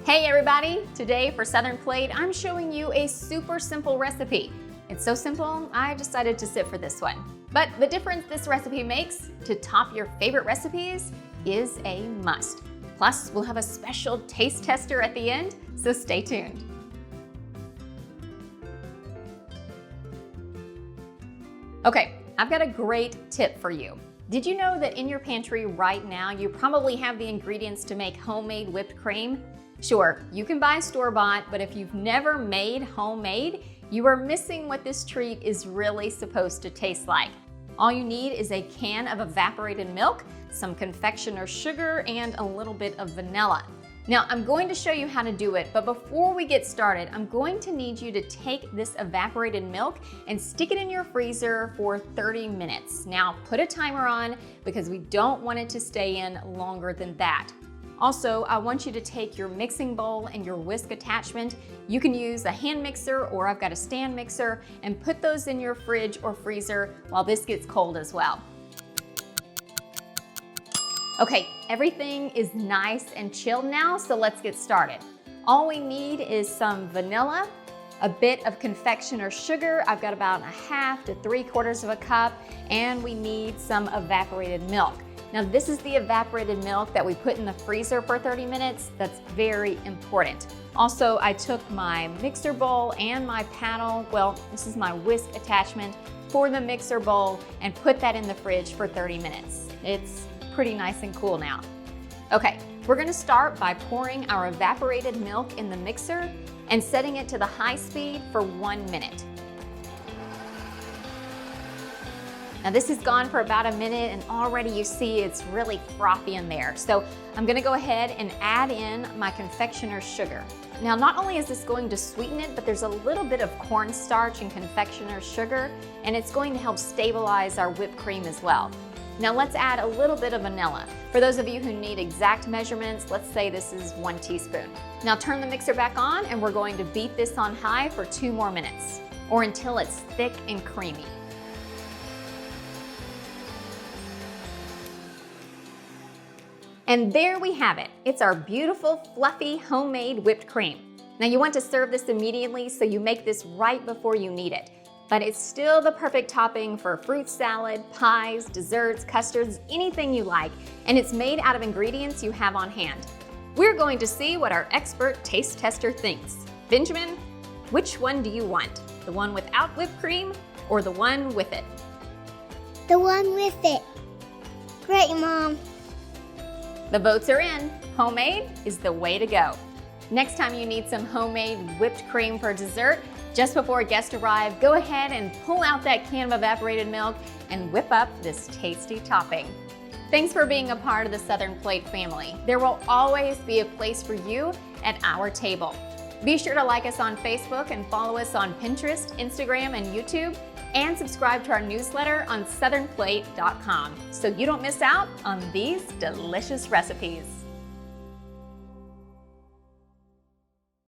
Hey everybody! Today for Southern Plate, I'm showing you a super simple recipe. It's so simple, I decided to sit for this one. But the difference this recipe makes to top your favorite recipes is a must. Plus, we'll have a special taste tester at the end, so stay tuned. Okay, I've got a great tip for you. Did you know that in your pantry right now, you probably have the ingredients to make homemade whipped cream? Sure, you can buy store-bought, but if you've never made homemade, you are missing what this treat is really supposed to taste like. All you need is a can of evaporated milk, some confectioner's sugar, and a little bit of vanilla. Now, I'm going to show you how to do it, but before we get started, I'm going to need you to take this evaporated milk and stick it in your freezer for 30 minutes. Now, put a timer on because we don't want it to stay in longer than that. Also, I want you to take your mixing bowl and your whisk attachment. You can use a hand mixer or I've got a stand mixer and put those in your fridge or freezer while this gets cold as well. Okay, everything is nice and chilled now, so let's get started. All we need is some vanilla, a bit of confectioner's sugar. I've got about 1/2 to 3/4 of a cup, and we need some evaporated milk. Now this is the evaporated milk that we put in the freezer for 30 minutes. That's very important. Also, I took my mixer bowl and my paddle, well, this is my whisk attachment for the mixer bowl, and put that in the fridge for 30 minutes. It's pretty nice and cool now. Okay, we're gonna start by pouring our evaporated milk in the mixer and setting it to the high speed for 1 minute. Now this has gone for about a minute and already you see it's really frothy in there. So I'm gonna go ahead and add in my confectioner's sugar. Now not only is this going to sweeten it, but there's a little bit of cornstarch and confectioner's sugar, and it's going to help stabilize our whipped cream as well. Now let's add a little bit of vanilla. For those of you who need exact measurements, let's say this is 1 teaspoon. Now turn the mixer back on and we're going to beat this on high for 2 more minutes, or until it's thick and creamy. And there we have it. It's our beautiful, fluffy, homemade whipped cream. Now you want to serve this immediately, so you make this right before you need it. But it's still the perfect topping for fruit salad, pies, desserts, custards, anything you like. And it's made out of ingredients you have on hand. We're going to see what our expert taste tester thinks. Benjamin, which one do you want? The one without whipped cream or the one with it? The one with it. Great, Mom. The votes are in. Homemade is the way to go. Next time you need some homemade whipped cream for dessert, just before guests arrive, go ahead and pull out that can of evaporated milk and whip up this tasty topping. Thanks for being a part of the Southern Plate family. There will always be a place for you at our table. Be sure to like us on Facebook and follow us on Pinterest, Instagram, and YouTube, and subscribe to our newsletter on southernplate.com so you don't miss out on these delicious recipes.